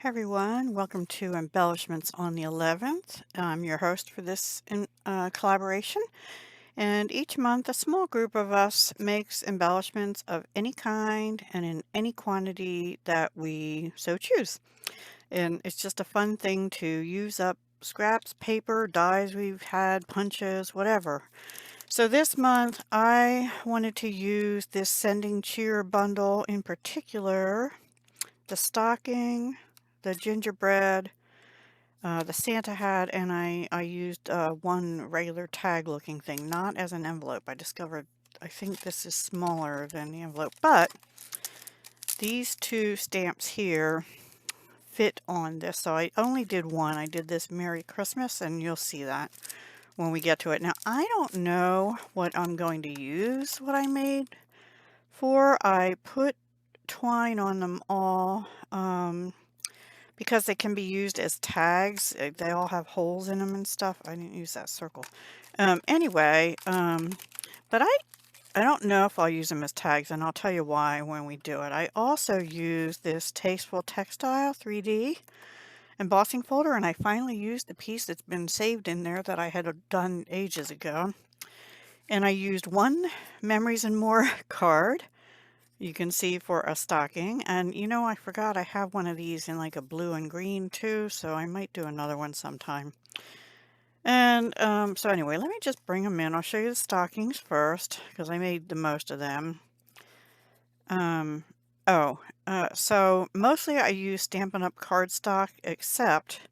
Hey everyone, welcome to Embellishments on the 11th. I'm your host for this collaboration, and each month a small group of us makes embellishments of any kind and in any quantity that we so choose. And it's just a fun thing to use up scraps, paper, dies we've had, punches, whatever. So this month I wanted to use this Sending Cheer bundle, in particular the stocking, the gingerbread, the Santa hat, and I used one regular tag looking thing, not as an envelope. I discovered I think this is smaller than the envelope, but these two stamps here fit on this. So I only did one. I did this Merry Christmas, and you'll see that when we get to it. Now, I don't know what I'm going to use what I made for. I put twine on them all. Because they can be used as tags. They all have holes in them and stuff. I didn't use that circle. Anyway, but I don't know if I'll use them as tags, and I'll tell you why when we do it. I also use this Tasteful Textile 3D embossing folder, and I finally used the piece that's been saved in there that I had done ages ago. And I used one Memories and More card, you can see, for a stocking. And you know, I forgot I have one of these in like a blue and green too, so I might do another one sometime. And so anyway, let me just bring them in. I'll show you the stockings first because I made the most of them. Um, so mostly I use Stampin' Up! Cardstock, except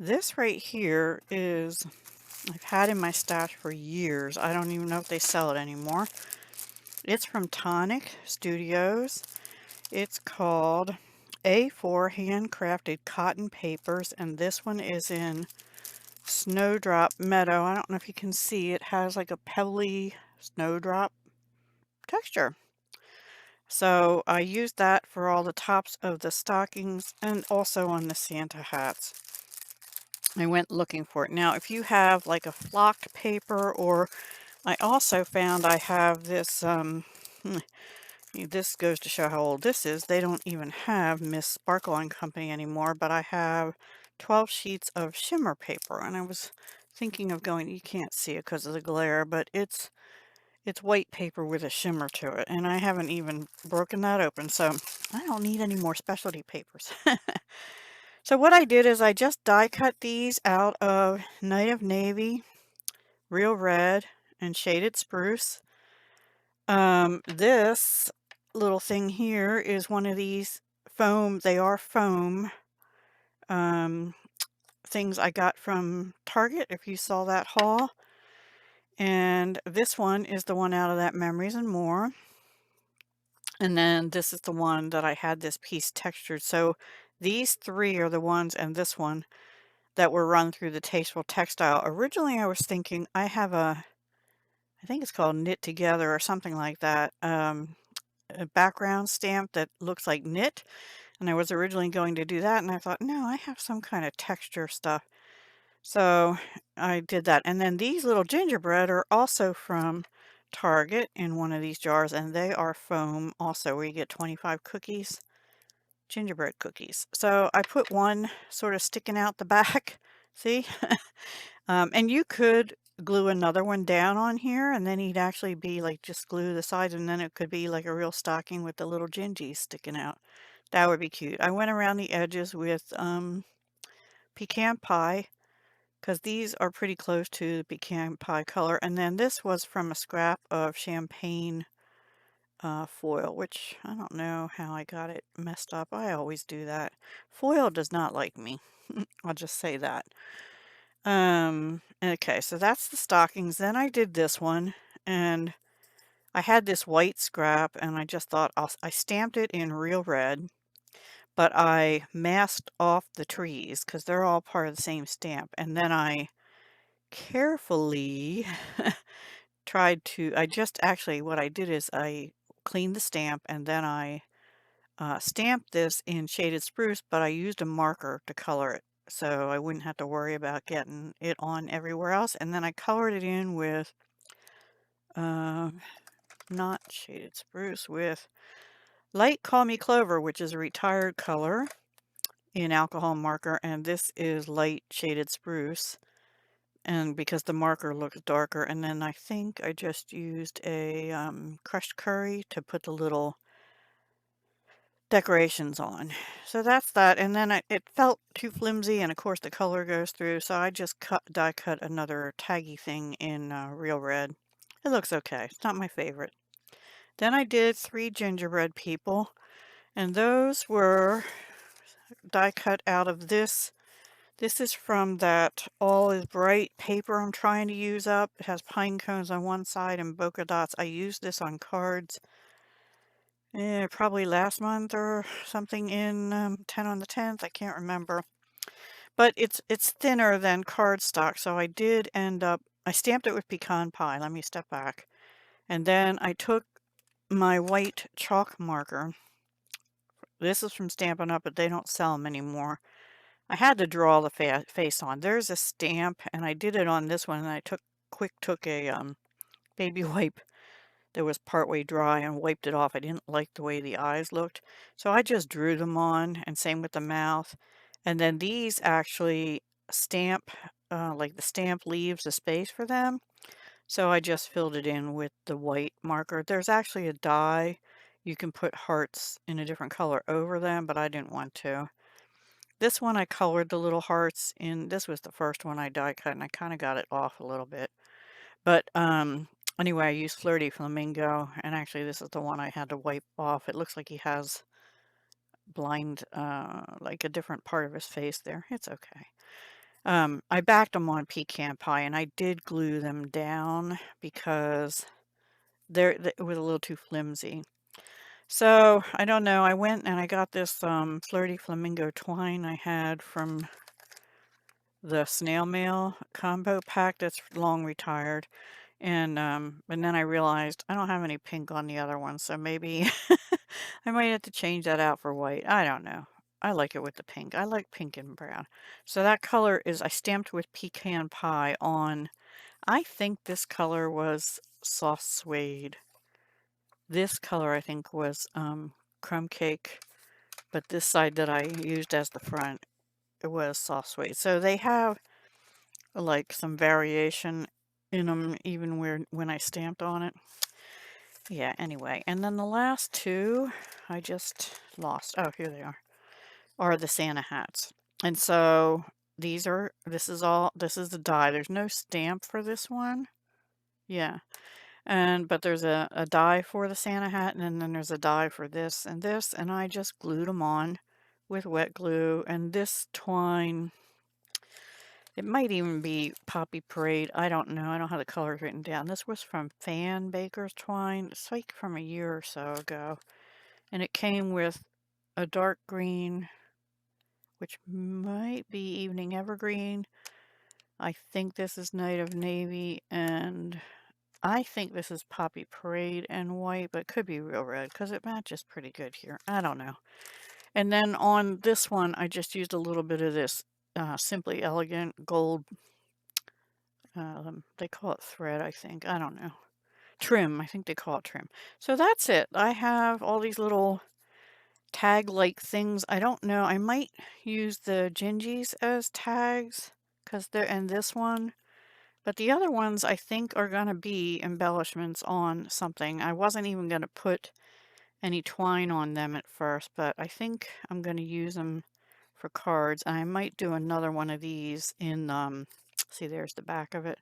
this right here is, I've had in my stash for years. I don't even know if they sell it anymore. It's from Tonic Studios. It's called A4 Handcrafted Cotton Papers, and this one is in Snowdrop Meadow. I don't know if you can see, it has like a pebbly snowdrop texture. So I used that for all the tops of the stockings and also on the Santa hats. I went looking for it. Now, if you have like a flocked paper, or I also found I have this, this goes to show how old this is. They don't even have Miss Sparkle and Company anymore, but I have 12 sheets of shimmer paper, and I was thinking of going, you can't see it because of the glare, but it's white paper with a shimmer to it, and I haven't even broken that open, so I don't need any more specialty papers. So what I did is I just die cut these out of Night of Navy, Real Red, and Shaded Spruce. This little thing here is one of these foam, they are foam, um, things I got from Target, if you saw that haul. And this one is the one out of that Memories and More. And then this is the one that I had this piece textured. So these three are the ones, and this one, that were run through the Tasteful Textile. Originally, I was thinking I have I think it's called Knit Together or something like that, a background stamp that looks like knit. And I was originally going to do that, and I thought, no, I have some kind of texture stuff. So I did that. And then these little gingerbread are also from Target in one of these jars, and they are foam also, where you get 25 cookies, gingerbread cookies. So I put one sort of sticking out the back, see? And you could glue another one down on here, and then he'd actually be like, just glue the sides, and then it could be like a real stocking with the little gingies sticking out. That would be cute. I went around the edges with pecan pie, because these are pretty close to the pecan pie color. And then this was from a scrap of champagne foil, which I don't know how I got it messed up. I always do that. Foil does not like me. I'll just say that. Okay, so that's the stockings. Then I did this one, and I had this white scrap, and I just thought I stamped it in Real Red, but I masked off the trees because they're all part of the same stamp. And then I carefully I just actually, what I did is I cleaned the stamp, and then I stamped this in Shaded Spruce, but I used a marker to color it, so I wouldn't have to worry about getting it on everywhere else. And then I colored it in with, not Shaded Spruce, with Light Call Me Clover, which is a retired color. in alcohol marker, and this is light shaded spruce. And because the marker looks darker, and then I think I just used a crushed curry to put the little decorations on. So that's that, and then it felt too flimsy, and of course the color goes through, so I just die cut another taggy thing in real red. It looks okay. It's not my favorite. Then I did 3 gingerbread people, and those were die cut out of this. This is from that All is Bright paper I'm trying to use up. It has pine cones on one side and polka dots. I used this on cards probably last month or something in 10 on the 10th. I can't remember. But it's thinner than cardstock, so I did end up, I stamped it with pecan pie. Let me step back. And then I took my white chalk marker. This is from Stampin' Up, but they don't sell them anymore. I had to draw the face on. There's a stamp, and I did it on this one, and I took a baby wipe that was partway dry and wiped it off. I didn't like the way the eyes looked, so I just drew them on, and same with the mouth. And then these actually stamp, like the stamp leaves a space for them, so I just filled it in with the white marker. There's actually a die. You can put hearts in a different color over them, but I didn't want to. This one I colored the little hearts in. This was the first one I die cut, and I kind of got it off a little bit. But anyway, I used Flirty Flamingo, and actually this is the one I had to wipe off. It looks like he has blind, like a different part of his face there. It's okay. I backed them on pecan pie, and I did glue them down because it was a little too flimsy. So, I don't know, I went and I got this Flirty Flamingo twine I had from the snail mail combo pack that's long retired. And then I realized I don't have any pink on the other one, so maybe I might have to change that out for white. I don't know. I like it with the pink. I like pink and brown. So that color is, I stamped with pecan pie on, I think this color was soft suede. This color I think was crumb cake, but this side that I used as the front, it was soft suede. So they have like some variation in them even when I stamped on it. Yeah, anyway. And then the last two I just lost. Oh, here they are the Santa hats. And so this is the die. There's no stamp for this one. Yeah. But there's a die for the Santa hat, and then there's a die for this, and I just glued them on with wet glue. And this twine, it might even be Poppy Parade. I don't know. I don't have the colors written down. This was from Fan Baker's twine. It's like from a year or so ago. And it came with a dark green, which might be Evening Evergreen. I think this is Night of Navy, and I think this is Poppy Parade and white, but it could be real red because it matches pretty good here. I don't know. And then on this one, I just used a little bit of this Simply Elegant gold. They call it thread, I think. I don't know. Trim. I think they call it trim. So that's it. I have all these little tag-like things. I don't know. I might use the gingies as tags because they're in this one. But the other ones I think are going to be embellishments on something. I wasn't even going to put any twine on them at first, but I think I'm going to use them for cards. And I might do another one of these in, see there's the back of it.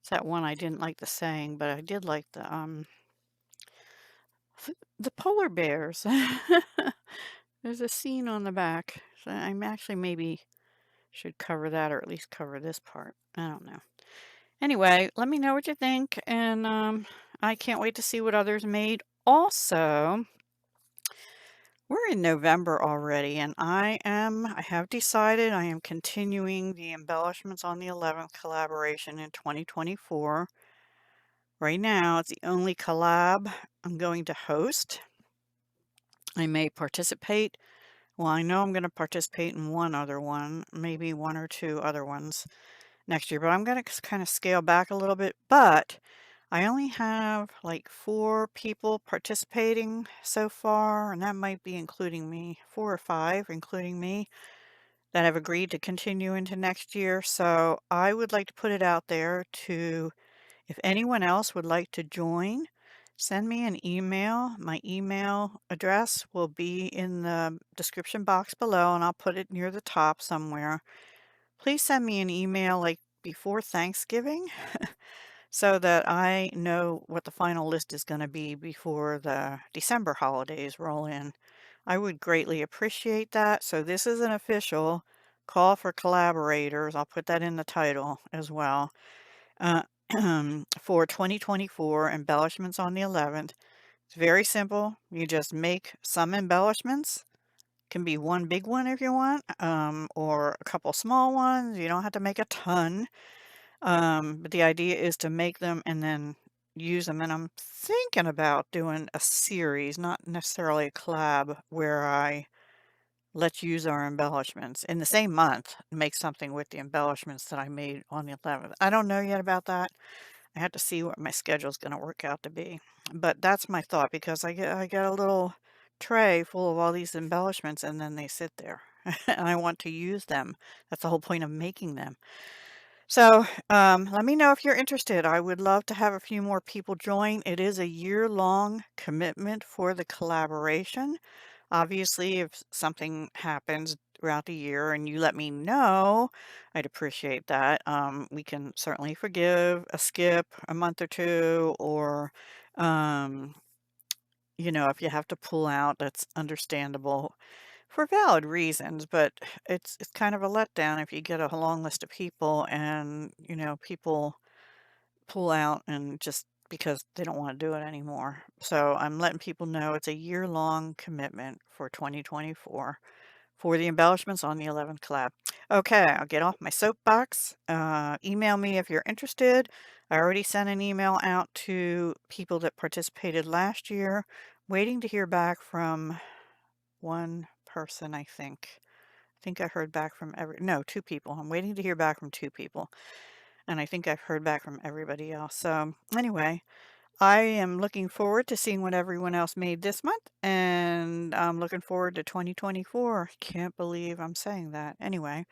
It's that one I didn't like the saying, but I did like the polar bears. There's a scene on the back. So I'm actually maybe should cover that or at least cover this part. I don't know. Anyway, let me know what you think, and I can't wait to see what others made. Also, we're in November already, and I have decided I am continuing the Embellishments on the 11th collaboration in 2024. Right now, it's the only collab I'm going to host. I may participate. Well, I know I'm going to participate in one other one, maybe one or two other ones next year, but I'm going to kind of scale back a little bit. But I only have like 4 people participating so far, and that might be including me, 4 or 5, including me. that have agreed to continue into next year. So I would like to put it out there to, if anyone else would like to join, send me an email. My email address will be in the description box below, and I'll put it near the top somewhere. Please send me an email like before Thanksgiving so that I know what the final list is going to be before the December holidays roll in. I would greatly appreciate that. So this is an official call for collaborators. I'll put that in the title as well. Uh, for 2024 embellishments on the 11th. It's very simple. You just make some embellishments. Can be one big one if you want, or a couple small ones. You don't have to make a ton. But the idea is to make them and then use them. And I'm thinking about doing a series, not necessarily a collab, where I let you use our embellishments in the same month. Make something with the embellishments that I made on the 11th. I don't know yet about that. I have to see what my schedule's going to work out to be. But that's my thought because I get a little tray full of all these embellishments and then they sit there and I want to use them. That's the whole point of making them. So let me know if you're interested. I would love to have a few more people join. It is a year-long commitment for the collaboration. Obviously, if something happens throughout the year and you let me know, I'd appreciate that. We can certainly forgive a skip a month or two, or, um, if you have to pull out, that's understandable for valid reasons, but it's kind of a letdown if you get a long list of people and, people pull out and just because they don't want to do it anymore. So I'm letting people know it's a year-long commitment for 2024 for the embellishments on the 11th collab. Okay, I'll get off my soapbox. Email me if you're interested. I already sent an email out to people that participated last year, waiting to hear back from one person, I think. I think I heard back from no, two people. I'm waiting to hear back from two people. And I think I've heard back from everybody else. So anyway, I am looking forward to seeing what everyone else made this month. And I'm looking forward to 2024. Can't believe I'm saying that. Anyway,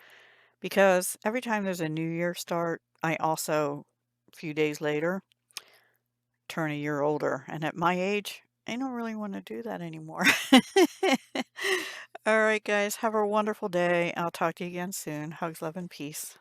because every time there's a new year start, I also, a few days later, turn a year older. And at my age, I don't really want to do that anymore. All right, guys, have a wonderful day. I'll talk to you again soon. Hugs, love, and peace.